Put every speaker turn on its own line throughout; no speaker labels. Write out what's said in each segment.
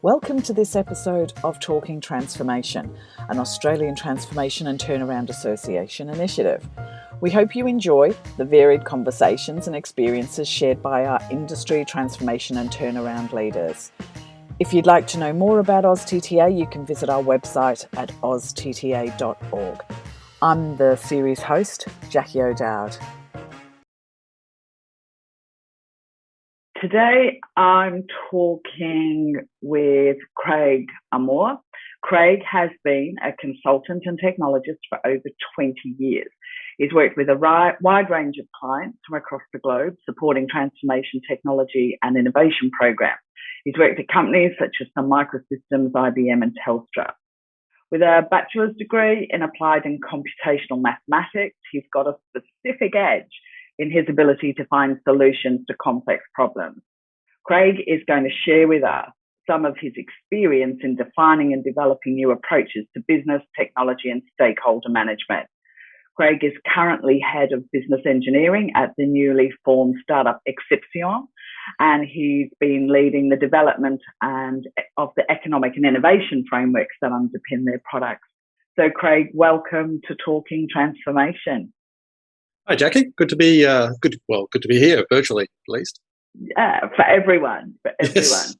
Welcome to this episode of Talking Transformation, an Australian Transformation and Turnaround Association initiative. We hope you enjoy the varied conversations and experiences shared by our industry transformation and turnaround leaders. If you'd like to know more about AusTTA, you can visit our website at austtta.org. I'm the series host, Jackie O'Dowd. Today I'm talking with Craig Armour. Craig has been a consultant and technologist for over 20 years. He's worked with a wide range of clients from across the globe, supporting transformation, technology and innovation programs. He's worked at companies such as Sun Microsystems, IBM and Telstra. With a bachelor's degree in applied and computational mathematics, he's got a specific edge in his ability to find solutions to complex problems. Craig is going to share with us some of his experience in defining and developing new approaches to business, technology and stakeholder management. Craig is currently head of business engineering at the newly formed startup Exception, and he's been leading the development of the economic and innovation frameworks that underpin their products. So Craig, welcome to Talking Transformation.
Hi, Jackie. Good to be good to be here virtually, at least.
For everyone.
Yes.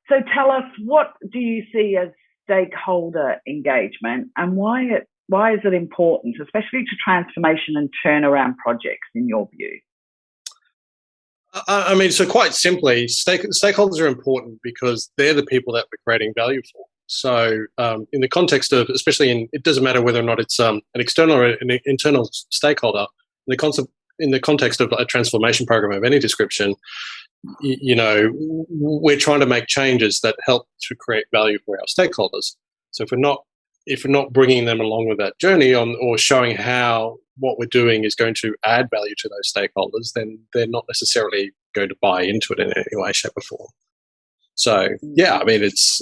So tell us, what do you see as stakeholder engagement, and why is it important, especially to transformation and turnaround projects, in your view?
I mean, so quite simply, stakeholders are important because they're the people that we're creating value for. So, in the context of, it doesn't matter whether or not it's an external or an internal stakeholder. In the context of a transformation program of any description, we're trying to make changes that help to create value for our stakeholders. So if we're not bringing them along with that journey or showing how what we're doing is going to add value to those stakeholders, then they're not necessarily going to buy into it in any way, shape, or form. So yeah, I mean, it's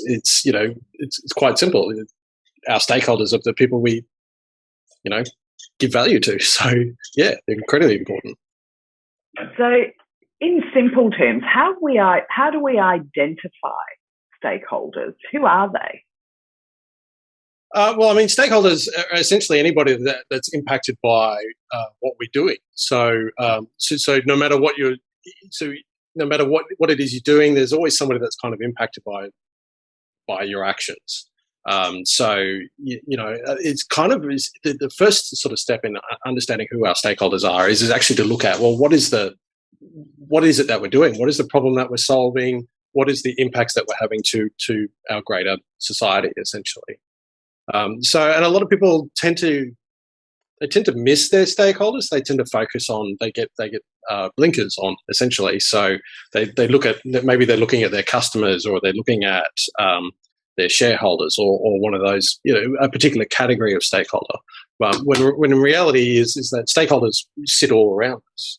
quite simple. Our stakeholders are the people we, give value to. So yeah, they're incredibly important.
So in simple terms, how do we identify stakeholders? Who are they?
Well, I mean, stakeholders are essentially anybody that's impacted by what we're doing. So, so no matter what what it is you're doing, there's always somebody that's kind of impacted by your actions. So it's kind of the first sort of step in understanding who our stakeholders are is actually to look at, well, what is it that we're doing? What is the problem that we're solving? What is the impacts that we're having to our greater society, essentially? And a lot of people tend to miss their stakeholders. They tend to focus on, they get blinkers on, essentially. So they look at, maybe they're looking at their customers, or they're looking at their shareholders, or one of those, a particular category of stakeholder. When in reality is that stakeholders sit all around us.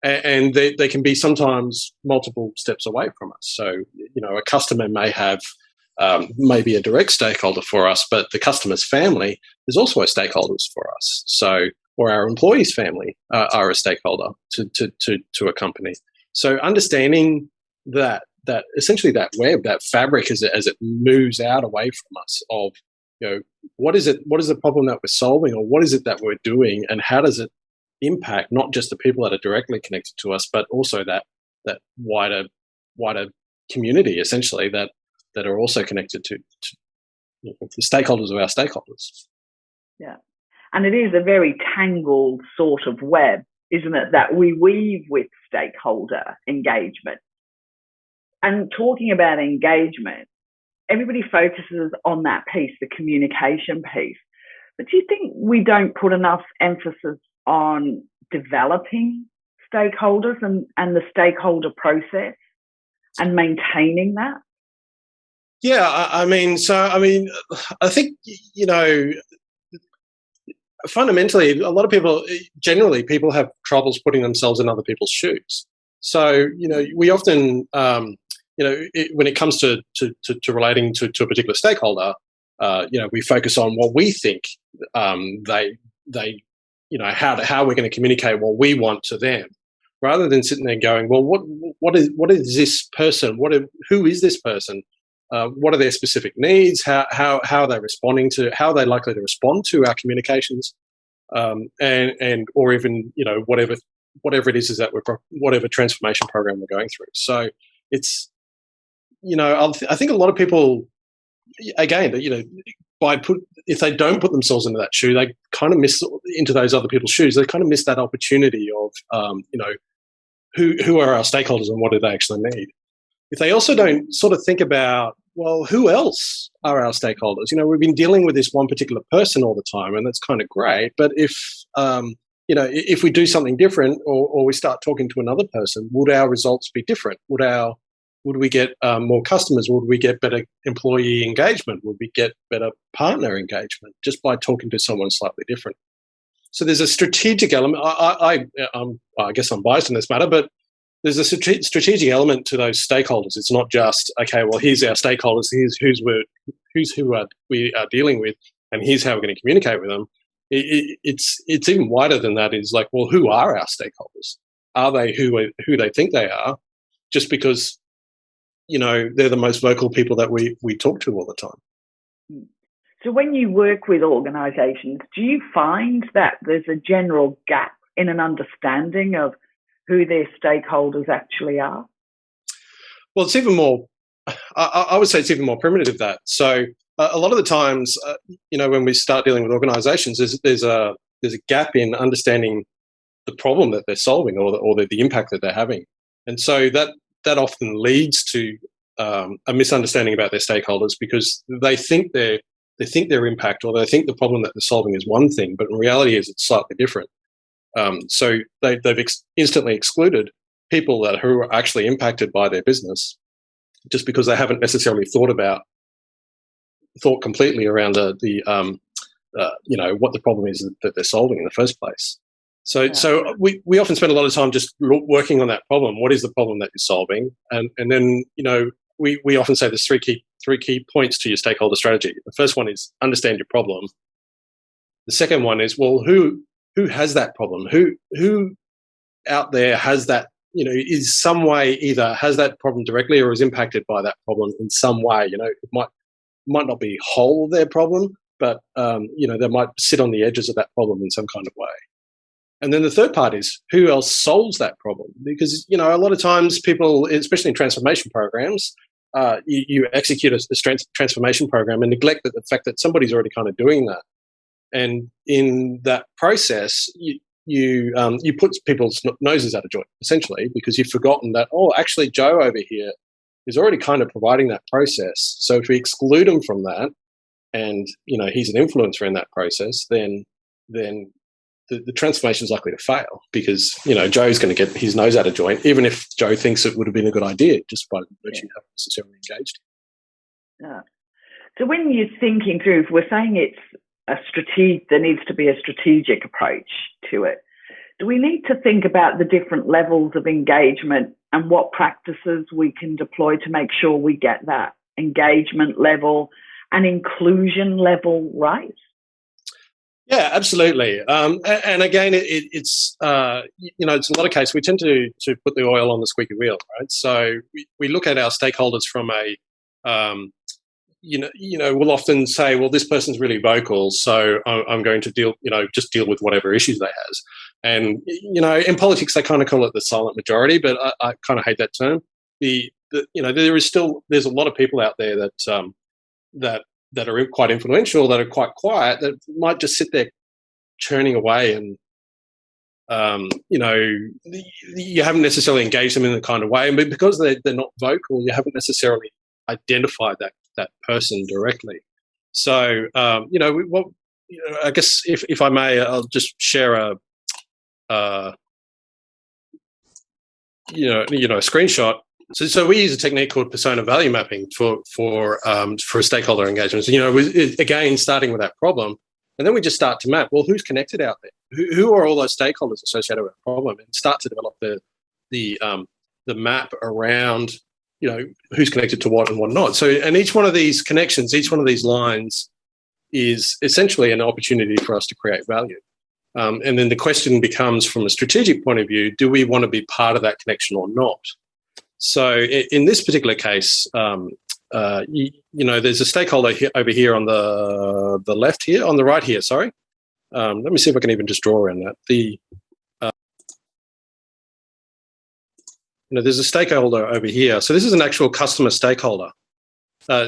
And they can be sometimes multiple steps away from us. So, a customer may have maybe a direct stakeholder for us, but the customer's family is also a stakeholder for us. So, or our employees' family are a stakeholder to a company. So understanding that essentially that web, that fabric as it moves out away from us of, what is the problem that we're solving, or what is it that we're doing, and how does it impact not just the people that are directly connected to us, but also that wider community, essentially, that are also connected to the stakeholders of our stakeholders.
Yeah. And it is a very tangled sort of web, isn't it, that we weave with stakeholder engagement. And talking about engagement, everybody focuses on that piece, the communication piece. But do you think we don't put enough emphasis on developing stakeholders and the stakeholder process and maintaining that?
Yeah, I think, fundamentally, a lot of people have troubles putting themselves in other people's shoes. So, we often, when it comes to relating to a particular stakeholder, we focus on what we think how we're going to communicate what we want to them, rather than sitting there going, well, what is this person? Who is this person? What are their specific needs? How are they responding to? How are they likely to respond to our communications? And or even whatever it is that whatever transformation program we're going through. So it's I think a lot of people, again, if they don't put themselves into that shoe, they kind of miss into those other people's shoes. They kind of miss that opportunity of who are our stakeholders and what do they actually need. If they also don't sort of think about, well, who else are our stakeholders? We've been dealing with this one particular person all the time, and that's kind of great. But if we do something different, or we start talking to another person, would our results be different? Would we get more customers? Would we get better employee engagement? Would we get better partner engagement just by talking to someone slightly different? So there's a strategic element. I guess I'm biased in this matter, but there's a strategic element to those stakeholders. It's not just, okay, well, here's our stakeholders, here's who we are dealing with, and here's how we're going to communicate with them. It's even wider than that. Is like, well, who are our stakeholders? Are they who they think they are? Just because they're the most vocal people that we talk to all the time.
So when you work with organisations, do you find that there's a general gap in an understanding of who their stakeholders actually are?
Well, it's even more, I would say it's even more primitive than that. So a lot of the times, when we start dealing with organisations, there's a gap in understanding the problem that they're solving or the impact that they're having. And so that often leads to a misunderstanding about their stakeholders, because they think their impact or they think the problem that they're solving is one thing, but in reality it's slightly different. So they've instantly excluded people who are actually impacted by their business, just because they haven't necessarily thought completely around what the problem is that they're solving in the first place. So we often spend a lot of time just working on that problem. What is the problem that you're solving? And then we often say there's three key points to your stakeholder strategy. The first one is understand your problem. The second one is, well, who has that problem? Who out there has that, is some way either has that problem directly or is impacted by that problem in some way. It might not be whole their problem, but they might sit on the edges of that problem in some kind of way. And then the third part is who else solves that problem? Because, a lot of times people, especially in transformation programs, you execute a transformation program and neglect the fact that somebody's already kind of doing that. And in that process, you put people's noses out of joint, essentially, because you've forgotten that, actually, Joe over here is already kind of providing that process. So if we exclude him from that, and he's an influencer in that process, then the transformation is likely to fail, because Joe's going to get his nose out of joint, even if Joe thinks it would have been a good idea, just by virtue of having necessarily engaged.
Yeah. So when you're thinking through, if we're saying it's there needs to be a strategic approach to it, do we need to think about the different levels of engagement and what practices we can deploy to make sure we get that engagement level and inclusion level right?
Yeah, absolutely. And again, it's in a lot of cases we tend to put the oil on the squeaky wheel, right? So we look at our stakeholders from a we'll often say, well, this person's really vocal, so I'm going to just deal with whatever issues they has. And in politics they kind of call it the silent majority, but I kind of hate that term. There's a lot of people out there that are quite influential, that are quite quiet, that might just sit there churning away, and you haven't necessarily engaged them in the kind of way, but because they're not vocal, you haven't necessarily identified that person directly. So I guess if I may, I'll just share a screenshot. So we use a technique called persona value mapping for stakeholder engagement. So, again, starting with that problem, and then we just start to map, well, who's connected out there? Who are all those stakeholders associated with the problem, and start to develop the map around, who's connected to what and what not. So, and each one of these connections, each one of these lines is essentially an opportunity for us to create value. And then the question becomes, from a strategic point of view, do we want to be part of that connection or not? So in this particular case, there's a stakeholder over here on the left here, on the right here, sorry. Let me see if I can even just draw around that. There's a stakeholder over here. So this is an actual customer stakeholder,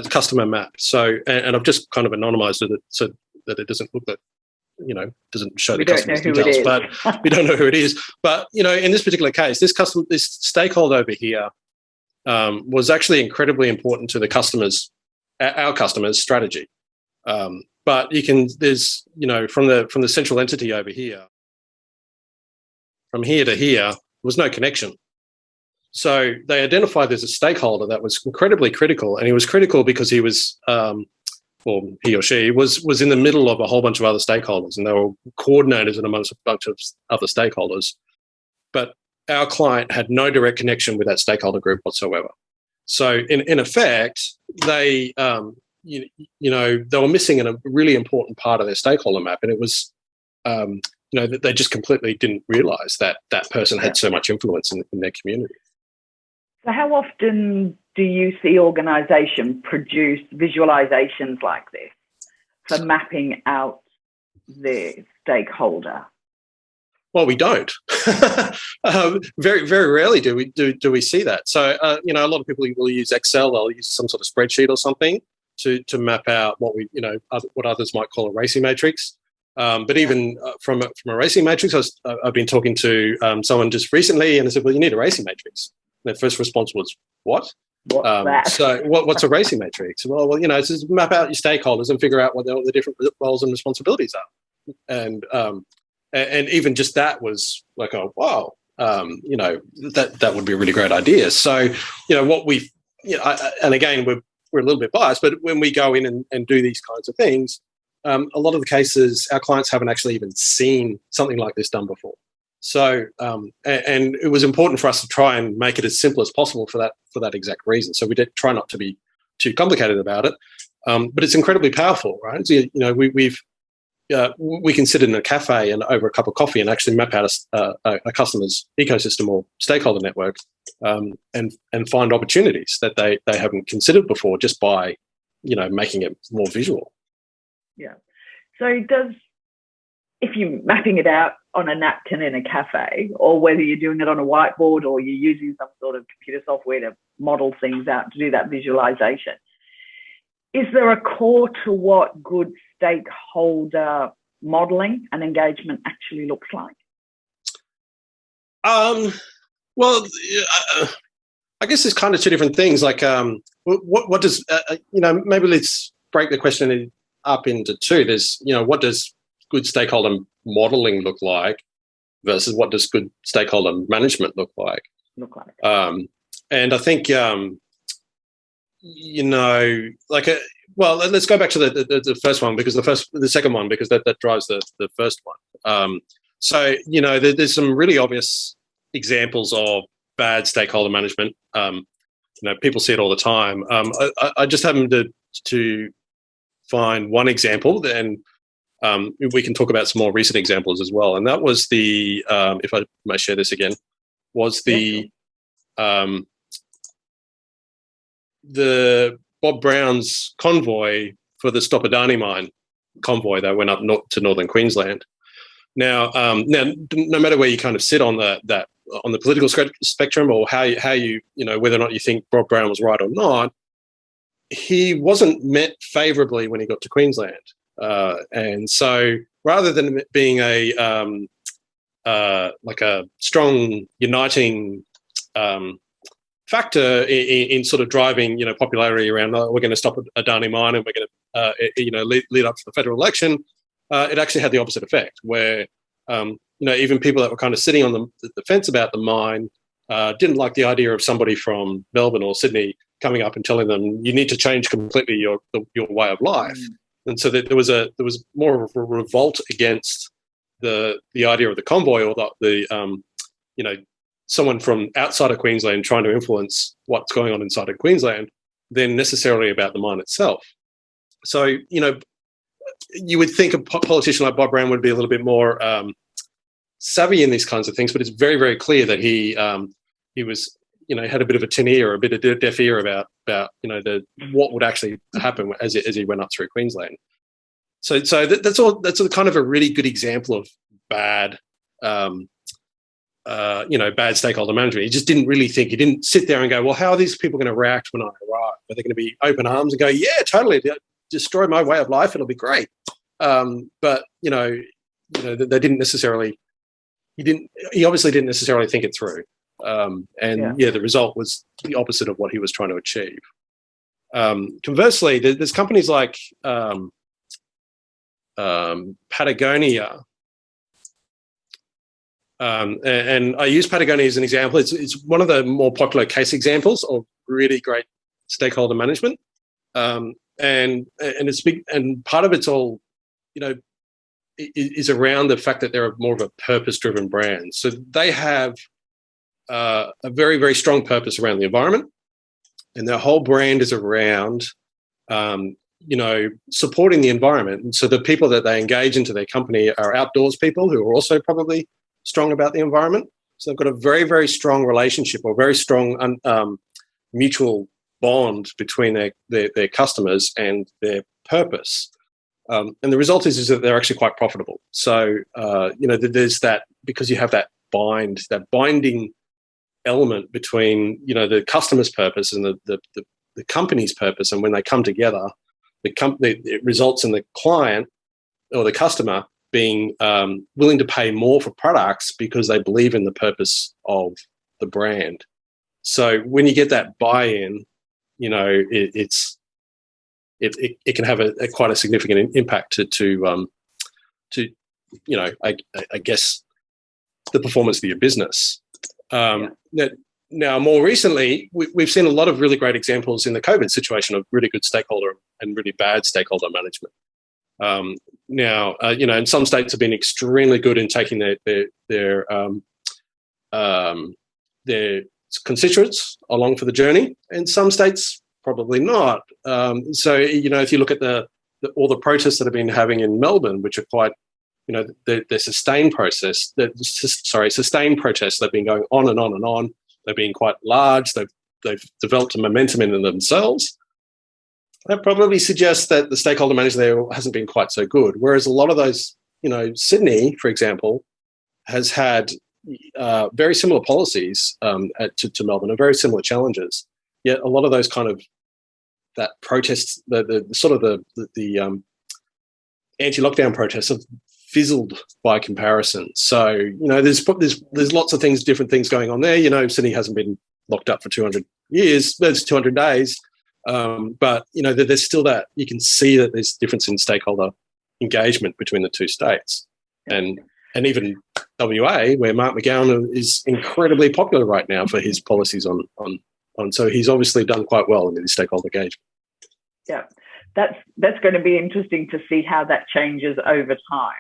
customer map. So, and I've just kind of anonymized it so that it doesn't look that, doesn't show the customer's details, but we don't know who it is. But, in this particular case, this stakeholder over here was actually incredibly important to our customers' strategy. But there's, from the central entity over here, from here to here, there was no connection. So they identified there's a stakeholder that was incredibly critical, and he was critical because he was, or he or she was in the middle of a whole bunch of other stakeholders, and they were coordinators amongst a bunch of other stakeholders. But our client had no direct connection with that stakeholder group whatsoever. So in effect, they, they were missing a really important part of their stakeholder map, and it was, that they just completely didn't realise that that person had so much influence in their community.
So how often do you see organisations produce visualizations like this for mapping out their stakeholder?
Well, we don't. Very, very rarely do we see that. So, a lot of people will use Excel. They'll use some sort of spreadsheet or something to map out what what others might call a racing matrix. But even from a racing matrix, I've been talking to someone just recently, and I said, "Well, you need a racing matrix." And their first response was, "What?"
What's that?
So, what's a racing matrix? Well, it's just map out your stakeholders and figure out what the different roles and responsibilities are. And even just that was like, oh, wow, that would be a really great idea. So, what we, and again, we're a little bit biased, but when we go in and do these kinds of things, a lot of the cases, our clients haven't actually even seen something like this done before. So, and it was important for us to try and make it as simple as possible for that exact reason. So we did try not to be too complicated about it, but it's incredibly powerful, right? So, we can sit in a cafe and over a cup of coffee and actually map out a customer's ecosystem or stakeholder network, and find opportunities that they haven't considered before just by, making it more visual.
Yeah. So if you're mapping it out on a napkin in a cafe, or whether you're doing it on a whiteboard or you're using some sort of computer software to model things out to do that visualization, is there a core to what good stakeholder modelling and engagement actually looks like?
Well, I guess there's kind of two different things. Like, what does maybe let's break the question up into two. There's what does good stakeholder modelling look like versus what does good stakeholder management look like? And I think well, let's go back to the first one, because the second one, because that drives the first one. So, there's some really obvious examples of bad stakeholder management. People see it all the time. I just happened to find one example, and we can talk about some more recent examples as well. And that was if I may share this again, was the Bob Brown's convoy for the Stop Adani mine convoy that went up to northern Queensland. Now, no matter where you kind of sit on on the political spectrum, or how you whether or not you think Bob Brown was right or not, he wasn't met favourably when he got to Queensland, and so rather than it being a strong uniting factor in sort of driving popularity around, we're going to stop Adani mine and we're going to lead up to the federal election, it actually had the opposite effect, where even people that were kind of sitting on the fence about the mine didn't like the idea of somebody from Melbourne or Sydney coming up and telling them you need to change completely your way of life. And so there was more of a revolt against the idea of the convoy, or the someone from outside of Queensland trying to influence what's going on inside of Queensland, than necessarily about the mine itself. So you would think a politician like Bob Brown would be a little bit more savvy in these kinds of things, but it's very, very clear that he was, had a bit of a tin ear, or a bit of deaf ear about what would actually happen as he went up through Queensland. So that's all. That's kind of a really good example of bad, bad stakeholder management. He just didn't really think. He didn't sit there and go, well, how are these people going to react when I arrive? Are they going to be open arms and go, yeah, totally, destroy my way of life, it'll be great? But they didn't necessarily. He obviously didn't necessarily think it through. The result was the opposite of what he was trying to achieve. Conversely, there's companies like Patagonia, and I use Patagonia as an example. It's one of the more popular case examples of really great stakeholder management, and it's big. And part of it's all, is around the fact that they're more of a purpose-driven brand. So they have a very, very strong purpose around the environment, and their whole brand is around, supporting the environment. And so the people that they engage into their company are outdoors people who are also probably strong about the environment. So they've got a very, very strong relationship, or very strong mutual bond between their customers and their purpose. And the result is that they're actually quite profitable. So, there's that, because you have that binding element between, the customer's purpose and the company's purpose. And when they come together, it results in the client or the customer being willing to pay more for products because they believe in the purpose of the brand. So when you get that buy-in, it can have quite a significant impact to I guess the performance of your business. Now, more recently, we've seen a lot of really great examples in the COVID situation of really good stakeholder and really bad stakeholder management. And some states have been extremely good in taking their constituents along for the journey, and some states probably not. If you look at all the protests that have been having in Melbourne, which are quite, the sustained protests. Sustained protests. They've been going on and on and on. They've been quite large. They've developed a momentum in themselves. That probably suggests that the stakeholder management there hasn't been quite so good. Whereas a lot of those, Sydney, for example, has had very similar policies to Melbourne, and very similar challenges. Yet a lot of those kind of that protests, the anti-lockdown protests have fizzled by comparison. So there's lots of different things going on there. Sydney hasn't been locked up for 200 years. There's 200 days. But there's still that, you can see that there's difference in stakeholder engagement between the two states, and even WA, where Mark McGowan is incredibly popular right now for his policies on. So he's obviously done quite well in his stakeholder engagement.
Yeah, that's going to be interesting to see how that changes over time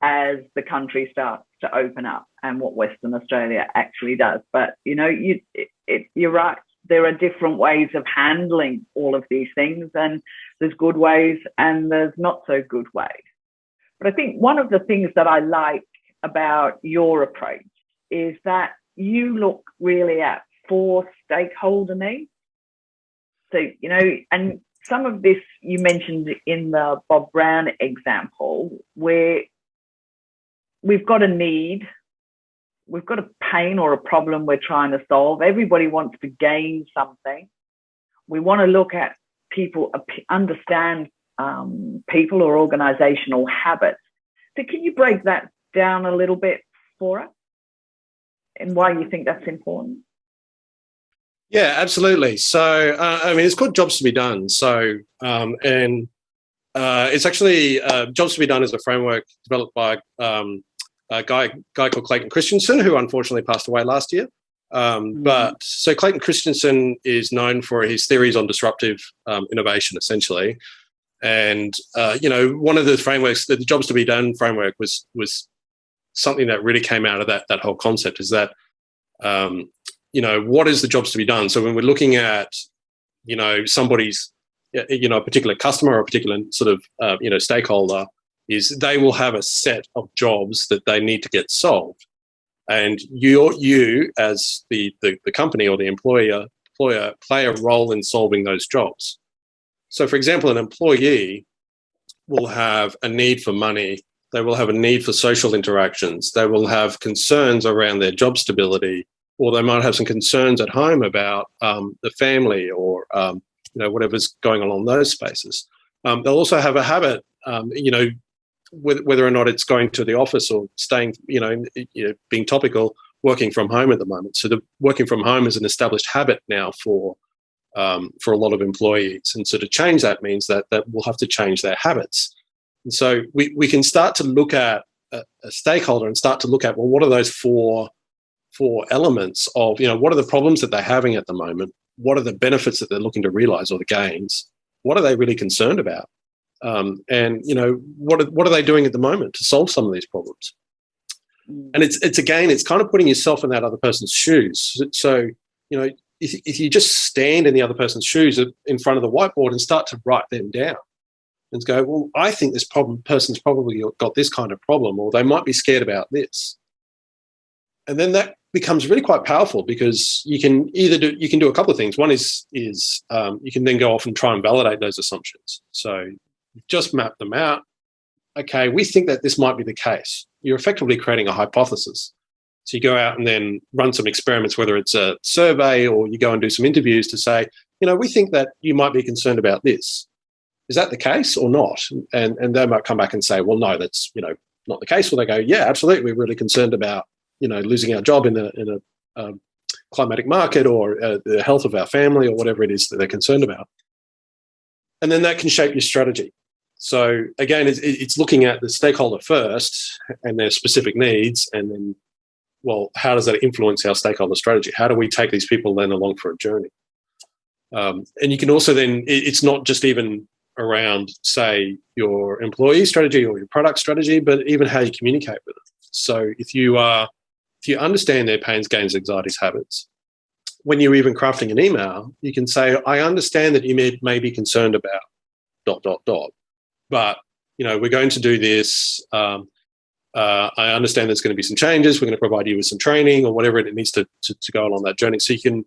as the country starts to open up, and what Western Australia actually does. But you're right. There are different ways of handling all of these things, and there's good ways and there's not so good ways. But I think one of the things that I like about your approach is that you look really at 4 stakeholder needs. So, and some of this you mentioned in the Bob Brown example, where we've got a need, we've got a pain or a problem we're trying to solve. Everybody wants to gain something. We want to look at people, understand people or organizational habits. So can you break that down a little bit for us, and why you think that's important?
Yeah, absolutely. So, it's called Jobs to be Done. So, it's actually Jobs to be Done is a framework developed by a guy called Clayton Christensen, who unfortunately passed away last year. But so Clayton Christensen is known for his theories on disruptive innovation, essentially. And one of the frameworks, the Jobs to be Done framework, was something that really came out of that whole concept. Is that what is the jobs to be done? So when we're looking at somebody's a particular customer or a particular sort of stakeholder, is they will have a set of jobs that they need to get solved, and you as the company or the employer play a role in solving those jobs. So, for example, an employee will have a need for money. They will have a need for social interactions. They will have concerns around their job stability, or they might have some concerns at home about the family or whatever's going on in those spaces. They'll also have a habit, whether or not it's going to the office or staying, being topical, working from home at the moment. So the working from home is an established habit now for a lot of employees. And so to change that means that we'll have to change their habits. And so we can start to look at a stakeholder and start to look at, well, what are those four elements of, what are the problems that they're having at the moment? What are the benefits that they're looking to realize, or the gains? What are they really concerned about? And what are they doing at the moment to solve some of these problems? And it's kind of putting yourself in that other person's shoes. So, if you just stand in the other person's shoes in front of the whiteboard and start to write them down and go, well, I think this person's probably got this kind of problem, or they might be scared about this. And then that becomes really quite powerful, because you can do a couple of things. One is you can then go off and try and validate those assumptions. So just map them out. Okay, we think that this might be the case. You're effectively creating a hypothesis. So you go out and then run some experiments, whether it's a survey or you go and do some interviews to say, we think that you might be concerned about this. Is that the case or not? And they might come back and say, well, no, that's not the case. Or they go, yeah, absolutely, we're really concerned about losing our job in a climatic market, or the health of our family, or whatever it is that they're concerned about. And then that can shape your strategy. So again, it's looking at the stakeholder first and their specific needs, and then, well, how does that influence our stakeholder strategy? How do we take these people then along for a journey? And you can also then, it's not just even around, say, your employee strategy or your product strategy, but even how you communicate with them. So if you understand their pains, gains, anxieties, habits, when you're even crafting an email, you can say, I understand that you may be concerned about ... But, we're going to do this. I understand there's going to be some changes. We're going to provide you with some training or whatever it needs to go along that journey. So you can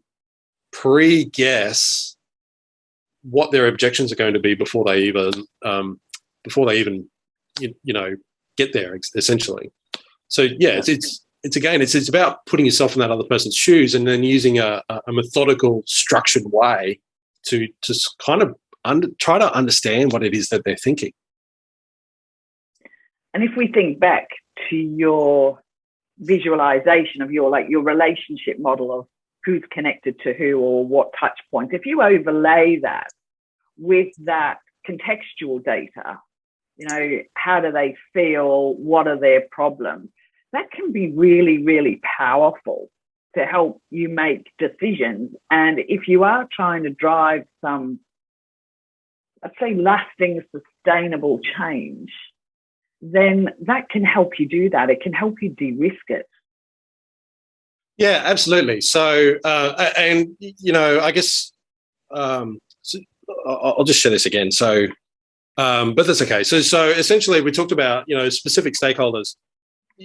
pre-guess what their objections are going to be before they even get there, essentially. So yeah, it's about putting yourself in that other person's shoes, and then using a methodical, structured way to kind of try to understand what it is that they're thinking.
And if we think back to your visualization of your relationship model of who's connected to who or what touch points, if you overlay that with that contextual data, how do they feel? What are their problems? That can be really, really powerful to help you make decisions. And if you are trying to drive some, let's say, lasting, sustainable change, then that can help you do that. It can help you de-risk it.
Yeah, absolutely. So, I guess so I'll just share this again. So, but that's okay. So essentially, we talked about specific stakeholders.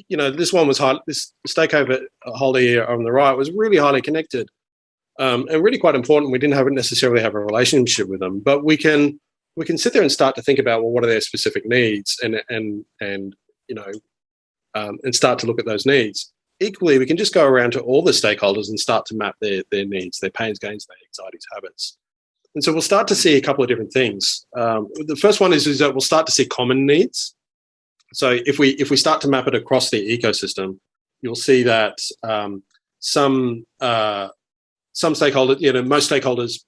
This one was this stakeholder here on the right was really highly connected, and really quite important. We didn't necessarily have a relationship with them, but we can sit there and start to think about, well, what are their specific needs, and start to look at those needs. Equally, we can just go around to all the stakeholders and start to map their needs, their pains, gains, their anxieties, habits. And so we'll start to see a couple of different things. The first one is that we'll start to see common needs. So if we start to map it across the ecosystem, you'll see that some stakeholders, most stakeholders,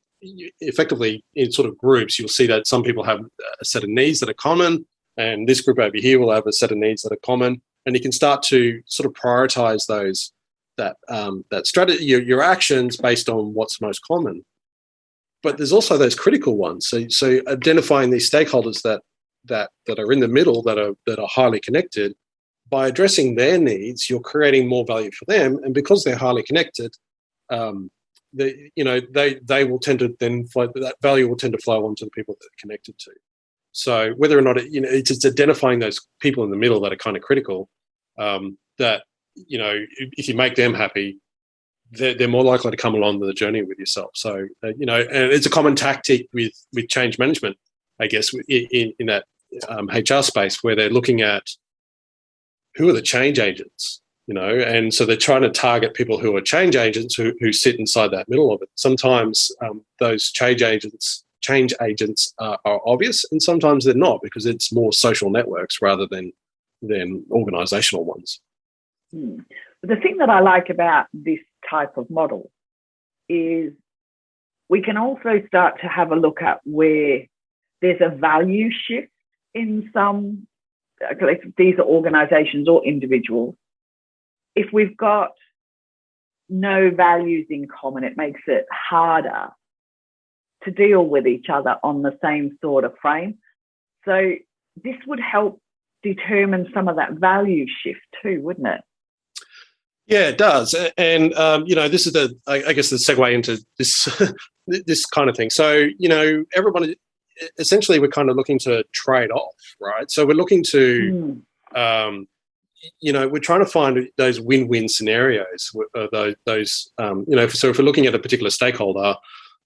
effectively in sort of groups, you'll see that some people have a set of needs that are common, and this group over here will have a set of needs that are common. And you can start to sort of prioritize that strategy, your actions based on what's most common. But there's also those critical ones. So identifying these stakeholders that are in the middle, that are highly connected, by addressing their needs, you're creating more value for them. And because they're highly connected, they will tend to then flow, that value will tend to flow onto the people that they're connected to. So whether or not it's just identifying those people in the middle that are kind of critical, that if you make them happy, they're more likely to come along the journey with yourself. So and it's a common tactic with change management, I guess, in that HR space, where they're looking at who are the change agents, and so they're trying to target people who are change agents who sit inside that middle of it. Sometimes those change agents are obvious, and sometimes they're not, because it's more social networks rather than organisational ones.
The thing that I like about this type of model is we can also start to have a look at where there's a value shift in some, these are organisations or individuals. If we've got no values in common, it makes it harder to deal with each other on the same sort of frame. So this would help determine some of that value shift too, wouldn't it?
Yeah, it does. And, this is I guess the segue into this this kind of thing. So, everybody, essentially we're kind of looking to trade off, right? So we're looking to, we're trying to find those win-win scenarios, those so if we're looking at a particular stakeholder,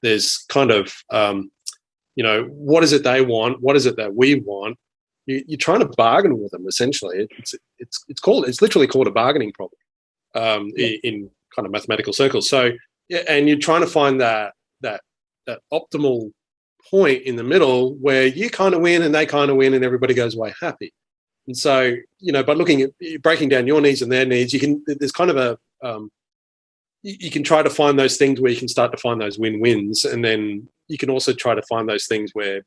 there's kind of, what is it they want? What is it that we want? You're trying to bargain with them, essentially. It's literally called a bargaining problem. In kind of mathematical circles. So, and you're trying to find that optimal point in the middle where you kind of win and they kind of win and everybody goes away happy. And so, by looking at breaking down your needs and their needs, there's kind of you can try to find those things where you can start to find those win-wins, and then you can also try to find those things where,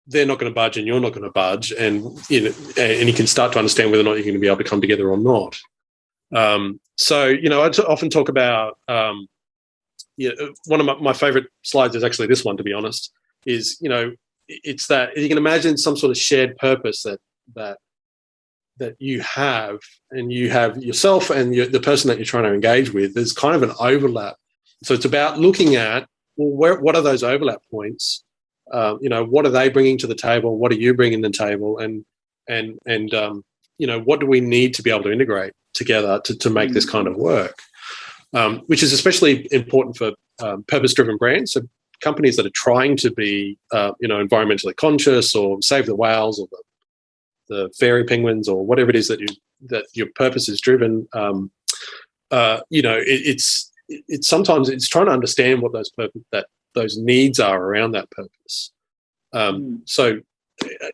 they're not going to budge and you're not going to budge, and and you can start to understand whether or not you're going to be able to come together or not. So I often talk about one of my favorite slides is actually this one, to be honest. Is it's that you can imagine some sort of shared purpose that you have, and you have yourself and the person that you're trying to engage with. There's kind of an overlap, so it's about looking at what are those overlap points. What are they bringing to the table? What are you bringing to the table? And what do we need to be able to integrate together to make this kind of work? Which is especially important for purpose-driven brands. So companies that are trying to be, environmentally conscious, or save the whales, or the fairy penguins, or whatever it is that your purpose is driven. It's sometimes it's trying to understand what those needs are around that purpose. So,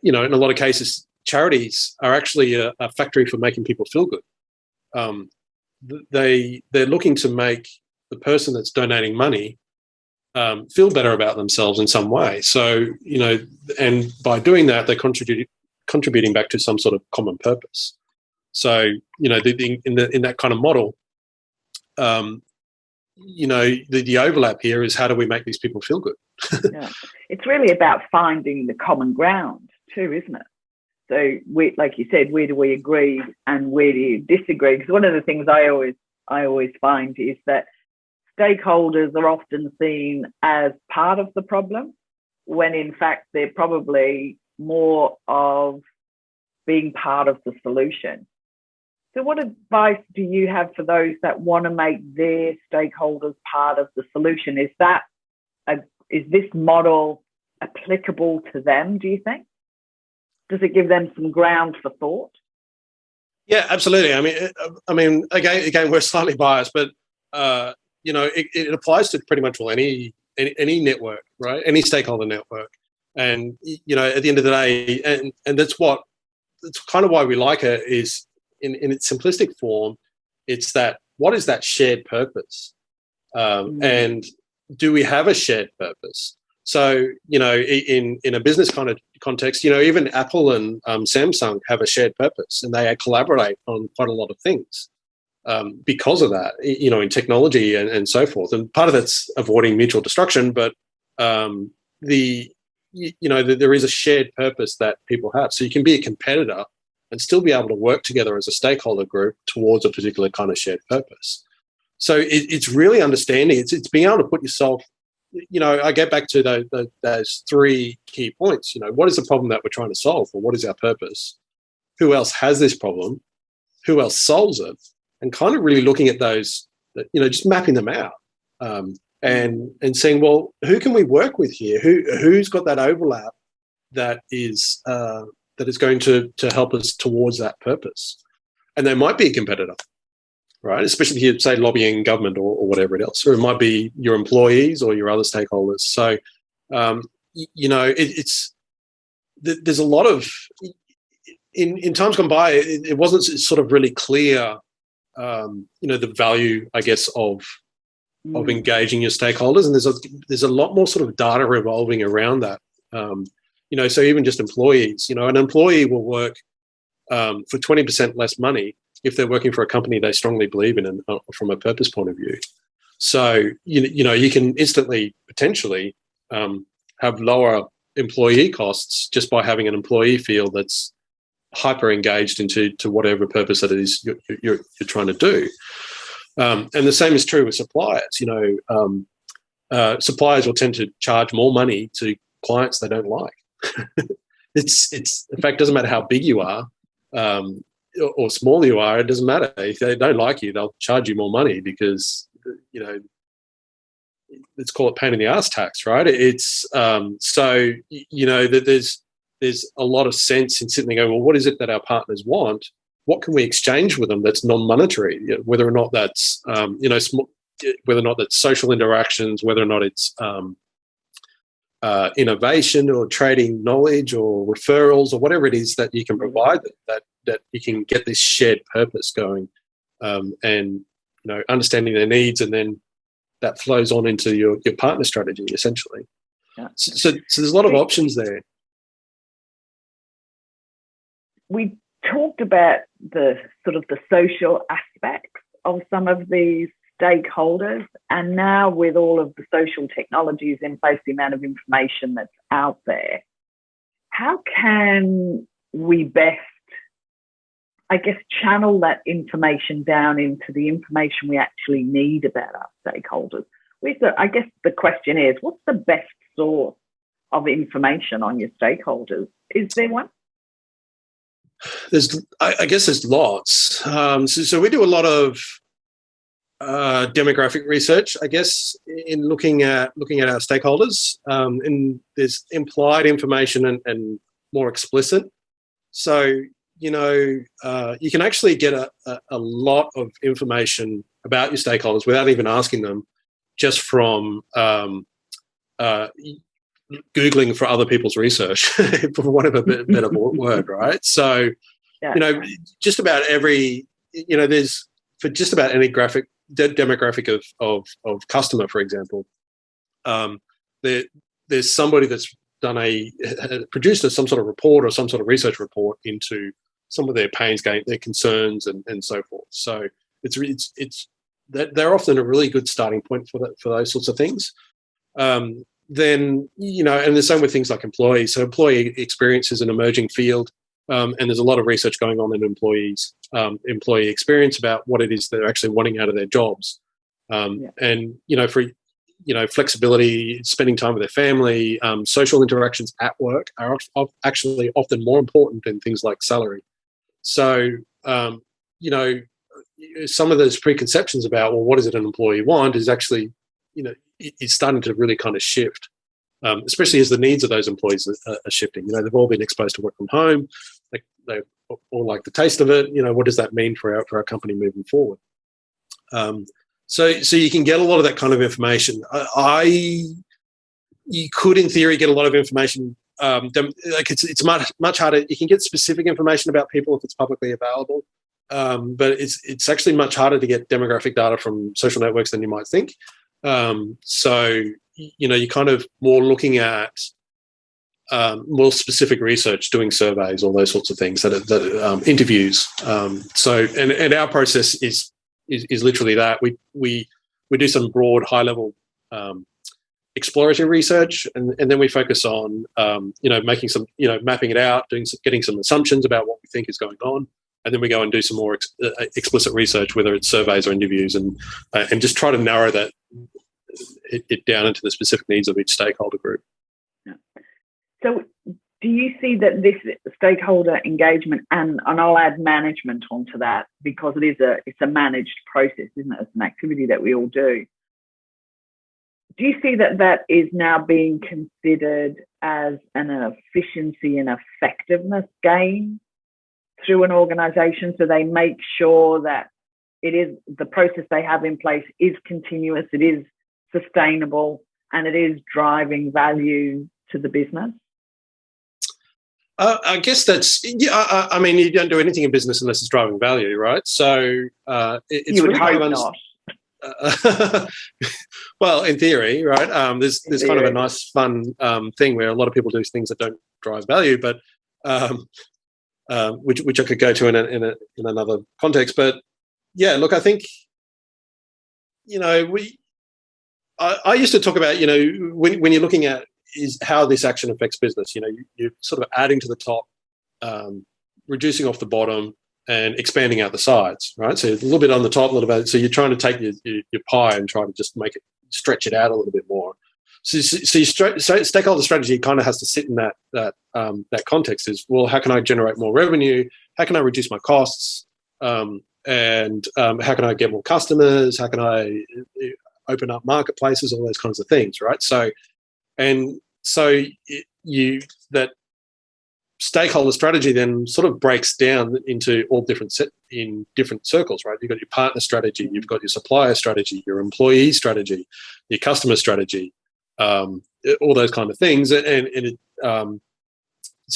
in a lot of cases, charities are actually a factory for making people feel good. They're looking to make the person that's donating money feel better about themselves in some way. So, and by doing that, they're contributing back to some sort of common purpose. So, in that kind of model, the overlap here is how do we make these people feel good?
Yeah. It's really about finding the common ground too, isn't it? So, like you said, where do we agree and where do you disagree? Because one of the things I always find is that stakeholders are often seen as part of the problem, when in fact they're probably more of being part of the solution. So what advice do you have for those that want to make their stakeholders part of the solution? Is this model applicable to them, do you think? Does it give them some ground for thought?
Yeah, absolutely. I mean, again, we're slightly biased, but it applies to pretty much any network, right? Any stakeholder network, and at the end of the day, and that's kind of why we like it, is in its simplistic form. It's that, what is that shared purpose, and do we have a shared purpose? So, in a business kind of context, even Apple and Samsung have a shared purpose, and they collaborate on quite a lot of things because of that, in technology and so forth. And part of that's avoiding mutual destruction, but there is a shared purpose that people have. So you can be a competitor and still be able to work together as a stakeholder group towards a particular kind of shared purpose. it's really understanding. It's being able to put yourself. I get back to those three key points. What is the problem that we're trying to solve, or what is our purpose? Who else has this problem? Who else solves it? And kind of really looking at those, just mapping them out, and saying, well, who can we work with here? Who's got that overlap that is going to help us towards that purpose? And there might be a competitor, right? Especially if you say lobbying government or whatever else, or it might be your employees or your other stakeholders. So, there's a lot of, in times gone by, it wasn't sort of really clear, the value, I guess, of engaging your stakeholders. And there's a lot more sort of data revolving around that. So even just employees, an employee will work for 20% less money if they're working for a company they strongly believe in and from a purpose point of view. So, you can instantly, potentially, have lower employee costs just by having an employee feel that's hyper engaged into whatever purpose that it is you're trying to do. And the same is true with suppliers. Suppliers will tend to charge more money to clients they don't like. It's in fact, it doesn't matter how big you are, or small you are, it doesn't matter. If they don't like you, they'll charge you more money because, let's call it pain in the ass tax, right? It's that there's a lot of sense in sitting there going, well, what is it that our partners want? What can we exchange with them that's non-monetary? Whether or not that's whether or not that's social interactions, whether or not it's innovation or trading knowledge or referrals or whatever it is that you can provide that you can get this shared purpose going, and understanding their needs, and then that flows on into your partner strategy essentially. Yeah. So there's a lot of options there.
We talked about the sort of the social aspects of some of these stakeholders, and now with all of the social technologies in place, the amount of information that's out there, how can we best, I guess, channel that information down into the information we actually need about our stakeholders? I guess the question is, what's the best source of information on your stakeholders? Is there one?
I guess there's lots. So we do a lot of demographic research, I guess, in looking at our stakeholders, and there's implied information and more explicit. So you can actually get a lot of information about your stakeholders without even asking them, just from Googling for other people's research, for want of a better word, right? So, yeah. Just about every, there's, for just about any demographic of customer, for example, there's somebody that's produced some sort of report or some sort of research report into some of their pains, their concerns, and so forth. So they're often a really good starting point for those sorts of things. Then, and the same with things like employees. So employee experience is an emerging field, and there's a lot of research going on in employee experience about what it is they're actually wanting out of their jobs. And, for flexibility, spending time with their family, social interactions at work are actually often more important than things like salary. So, some of those preconceptions about, well, what is it an employee want is actually, it's starting to really kind of shift, especially as the needs of those employees are shifting. They've all been exposed to work from home. They all like the taste of it. What does that mean for our company moving forward? So you can get a lot of that kind of information. You could, in theory, get a lot of information. It's much harder. You can get specific information about people if it's publicly available, but it's actually much harder to get demographic data from social networks than you might think. So you're kind of more looking at more specific research, doing surveys, all those sorts of things, that interviews. So our process is literally that. We do some broad, high level exploratory research, and then we focus on making some, mapping it out, getting some assumptions about what we think is going on, and then we go and do some more explicit research, whether it's surveys or interviews, and just try to narrow that it down into the specific needs of each stakeholder group.
Yeah. So do you see that this stakeholder engagement, and I'll add management onto that, because it's a managed process, isn't it? It's an activity that we all do. Do you see that is now being considered as an efficiency and effectiveness gain through an organisation, so they make sure that it is the process they have in place is continuous, it is sustainable, and it is driving value to the business?
I guess that's, I mean, you don't do anything in business unless it's driving value, right? So it's
you would
really
hope not.
Well, in theory, right? There's kind of a nice, fun thing where a lot of people do things that don't drive value, but which I could go to in another context. But yeah, look, I think, you know, I used to talk about, you know, when you're looking at is how this action affects business. You know, you're sort of adding to the top, reducing off the bottom, and expanding out the sides, right? So a little bit on the top, a little bit. So you're trying to take your pie and try to just make it, stretch it out a little bit more. So stakeholder strategy kind of has to sit in that context. Is, well, how can I generate more revenue? How can I reduce my costs? And how can I get more customers? How can I open up marketplaces? All those kinds of things, right? So that stakeholder strategy then sort of breaks down into all different circles, right? You've got your partner strategy, you've got your supplier strategy, your employee strategy, your customer strategy, all those kind of things, so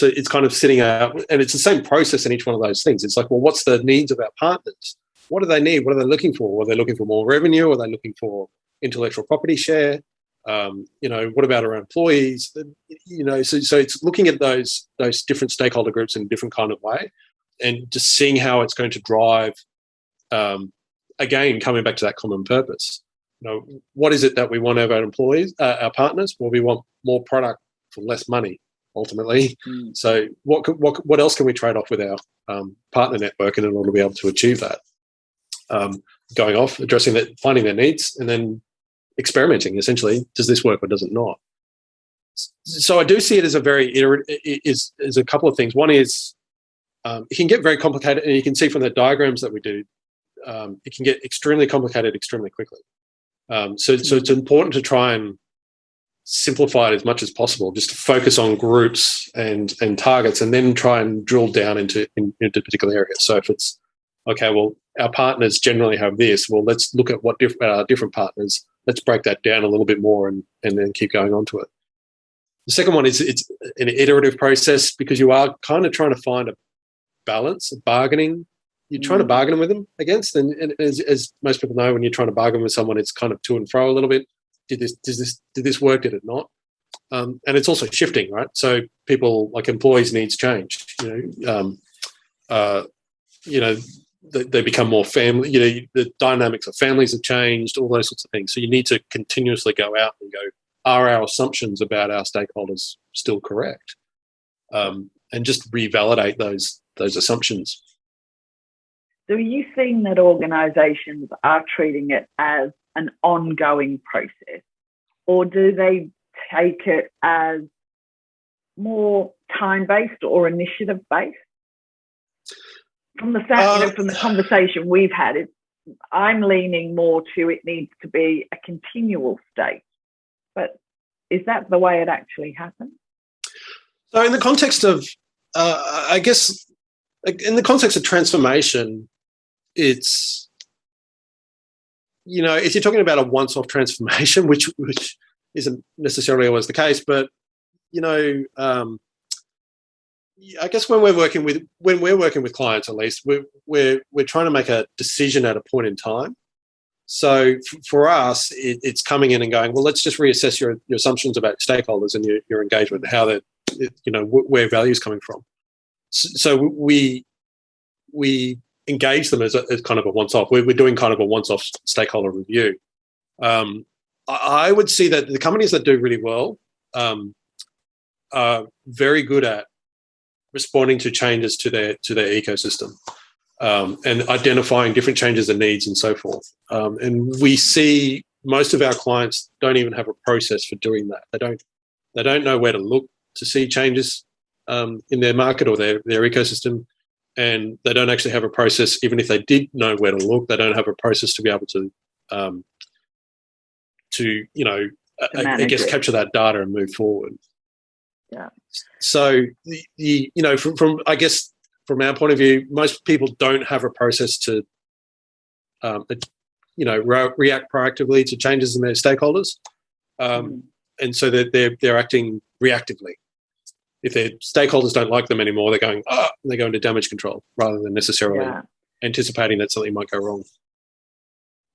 it's kind of sitting out, and it's the same process in each one of those things. It's like, well, what's the needs of our partners? What do they need? What are they looking for? Are they looking for more revenue? Are they looking for intellectual property share? You know, what about our employees? You know, so it's looking at those different stakeholder groups in a different kind of way, and just seeing how it's going to drive. Again, coming back to that common purpose. You know, what is it that we want of our employees, our partners? Well, we want more product for less money, ultimately. So, what else can we trade off with our partner network in order to be able to achieve that? Going off, addressing that, finding their needs, and then experimenting, essentially. Does this work or does it not? So I do see it as a a couple of things. One is it can get very complicated, and you can see from the diagrams that we do, it can get extremely complicated extremely quickly. So it's important to try and simplify it as much as possible, just to focus on groups and targets, and then try and drill down into particular areas. So if it's, okay, well, our partners generally have this, well, let's look at what different partners, let's break that down a little bit more and then keep going on to it. The second one is it's an iterative process, because you are kind of trying to find a balance, a bargaining. You're trying to bargain with them against, and as most people know, when you're trying to bargain with someone, it's kind of to and fro a little bit. Did this work? Did it not? And it's also shifting, right? So people, like employees' needs change. They become more family. You know, the dynamics of families have changed. All those sorts of things. So you need to continuously go out and go, are our assumptions about our stakeholders still correct? And just revalidate those assumptions.
So are you seeing that organisations are treating it as an ongoing process, or do they take it as more time-based or initiative-based? From the conversation we've had, I'm leaning more to it needs to be a continual state. But is that the way it actually happens?
So in the context of, I guess, in the context of transformation, it's, you know, if you're talking about a once-off transformation, which isn't necessarily always the case, but, you know, I guess when we're working with clients, at least, we're trying to make a decision at a point in time. So for us, it's coming in and going, well, let's just reassess your assumptions about stakeholders and your engagement, how that, you know, where value is coming from. So we engage them as kind of a once-off. We're doing kind of a once-off stakeholder review. I would see that the companies that do really well are very good at responding to changes to their ecosystem. and identifying different changes and needs and so forth. And we see most of our clients don't even have a process for doing that. They don't know where to look to see changes in their market or their ecosystem, and they don't actually have a process. Even if they did know where to look, they don't have a process to be able to I guess capture that data and move forward.
Yeah.
So from I guess from our point of view, most people don't have a process to react proactively to changes in their stakeholders, and so they're acting reactively. If their stakeholders don't like them anymore, they're going, and they go into damage control rather than necessarily anticipating that something might go wrong.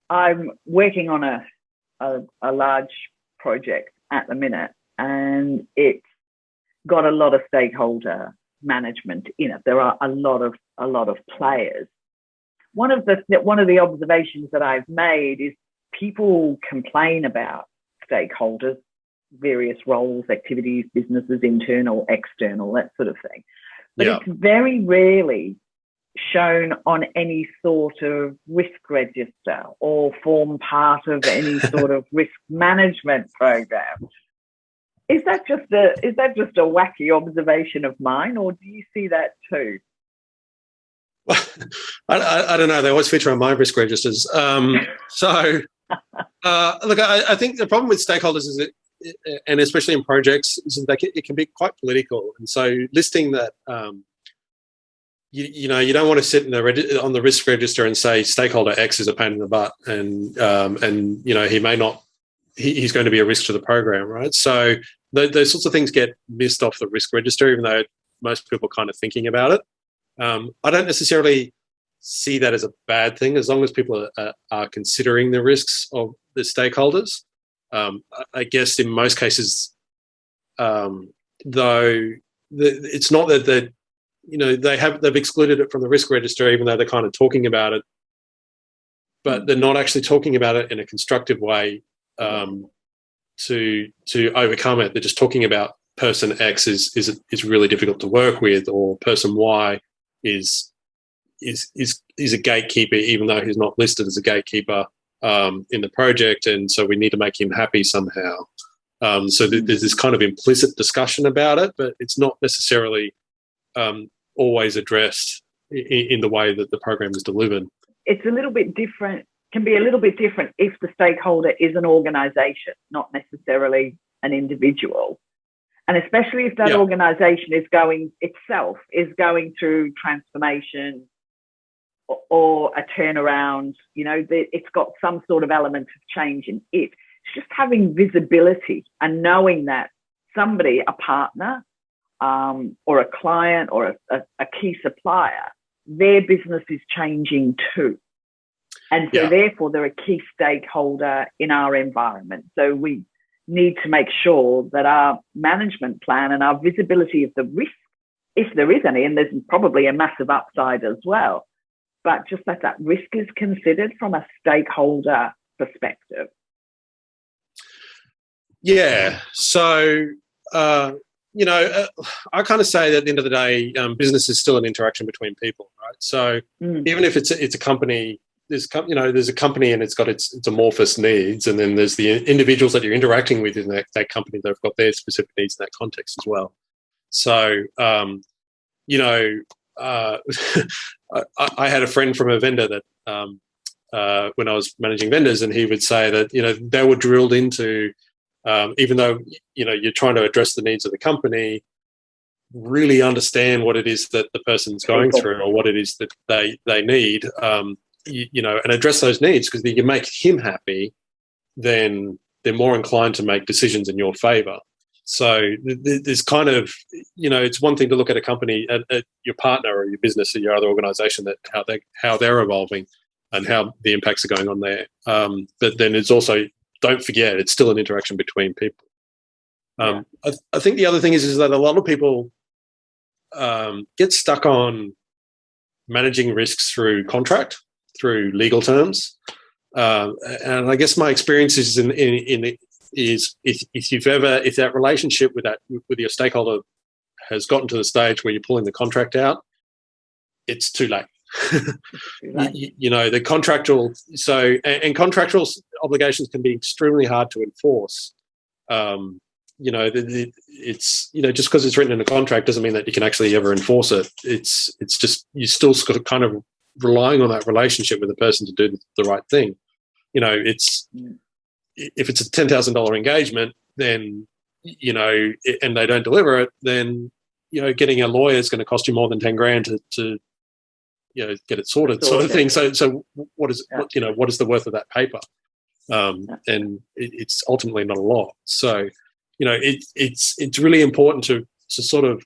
I'm working on a large project at the minute, and it's got a lot of stakeholder management in it. There are a lot of players. One of the observations that I've made is people complain about stakeholders, various roles, activities, businesses, internal, external, that sort of thing. But it's very rarely shown on any sort of risk register or form part of any sort of risk management program. Is that just a wacky observation of mine, or do you see that too?
Well, I don't know. They always feature on my risk registers. Look, I think the problem with stakeholders is that, and especially in projects, is that it can be quite political. And so listing that, you don't want to sit on the risk register and say stakeholder X is a pain in the butt, and he may not. He's going to be a risk to the program, right? So those sorts of things get missed off the risk register, even though most people are kind of thinking about it. I don't necessarily see that as a bad thing, as long as people are considering the risks of the stakeholders. I guess in most cases, though, it's not that they've excluded it from the risk register, even though they're kind of talking about it, but they're not actually talking about it in a constructive way to overcome it. They're just talking about person X is really difficult to work with, or person Y is a gatekeeper, even though he's not listed as a gatekeeper in the project, and so we need to make him happy somehow. So there's this kind of implicit discussion about it, but it's not necessarily always addressed in the way that the program is delivered.
It's a little bit different, can be a little bit different if the stakeholder is an organisation, not necessarily an individual. And especially if that organisation is going through transformation or a turnaround, it's got some sort of element of change in it. It's just having visibility and knowing that somebody, a partner or a client or a key supplier, their business is changing too. And so therefore they're a key stakeholder in our environment. So we need to make sure that our management plan and our visibility of the risk, if there is any, and there's probably a massive upside as well, but just that risk is considered from a stakeholder perspective. Yeah.
So, I kind of say that at the end of the day, business is still an interaction between people, right? So even if it's a company, there's a company and it's got its amorphous needs, and then there's the individuals that you're interacting with in that company that have got their specific needs in that context as well. So, I had a friend from a vendor that when I was managing vendors, and he would say that they were drilled into, even though you're trying to address the needs of the company, really understand what it is that the person's going through or what it is that they need. And address those needs, because if you make him happy, then they're more inclined to make decisions in your favour. So there's kind of, it's one thing to look at a company, at your partner or your business or your other organisation, that how they're evolving and how the impacts are going on there. But then it's also, don't forget, it's still an interaction between people. I think the other thing is that a lot of people get stuck on managing risks through contract, through legal terms, and I guess my experience is if that relationship with your stakeholder has gotten to the stage where you're pulling the contract out, it's too late. The contractual, and contractual obligations can be extremely hard to enforce. It's just because it's written in a contract doesn't mean that you can actually ever enforce it. It's just you're still sort of kind of relying on that relationship with the person to do the right thing. If it's a $10,000 engagement, then and they don't deliver it, then getting a lawyer is going to cost you more than $10,000 to get it sorted, sort of thing. So what is what is the worth of that paper? And it's ultimately not a lot. So it's really important to sort of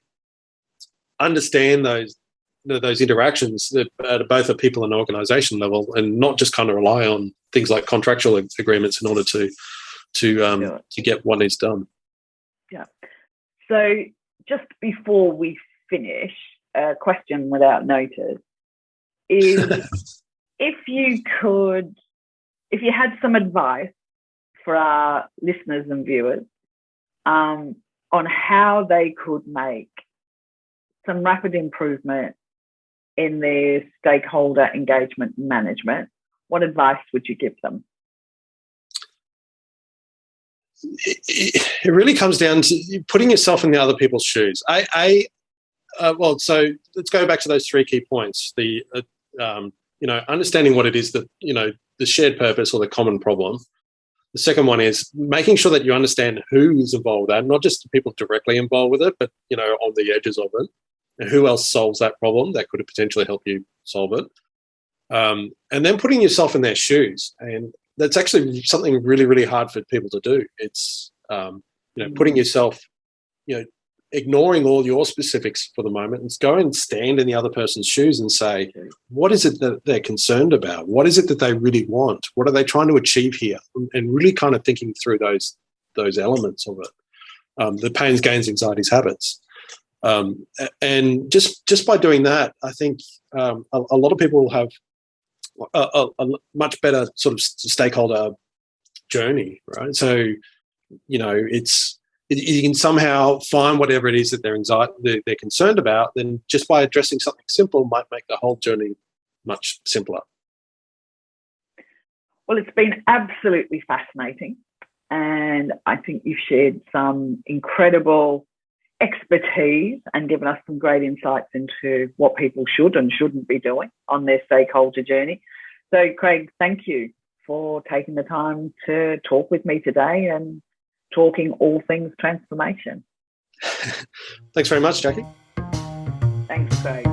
understand those interactions at both a people and organisation level, and not just kind of rely on things like contractual agreements in order to get what needs done.
Yeah. So just before we finish, a question without notice is if you had some advice for our listeners and viewers on how they could make some rapid improvement in their stakeholder engagement management, what advice would you give them?
It really comes down to putting yourself in the other people's shoes. So let's go back to those three key points. The understanding what it is that the shared purpose or the common problem. The second one is making sure that you understand who is involved with that, not just the people directly involved with it, but on the edges of it, and who else solves that problem that could potentially help you solve it. And then putting yourself in their shoes, and that's actually something really, really hard for people to do. It's putting yourself, ignoring all your specifics for the moment, and go and stand in the other person's shoes and say, what is it that they're concerned about? What is it that they really want? What are they trying to achieve here? And really kind of thinking through those elements of it, the pains, gains, anxieties, habits. And just by doing that, I think a lot of people have a much better sort of stakeholder journey, right? So, you can somehow find whatever it is that they're concerned about, then just by addressing something simple might make the whole journey much simpler.
Well, it's been absolutely fascinating, and I think you've shared some incredible expertise and given us some great insights into what people should and shouldn't be doing on their stakeholder journey. So, Craig, thank you for taking the time to talk with me today and talking all things transformation.
Thanks very much, Jackie.
Thanks, Craig.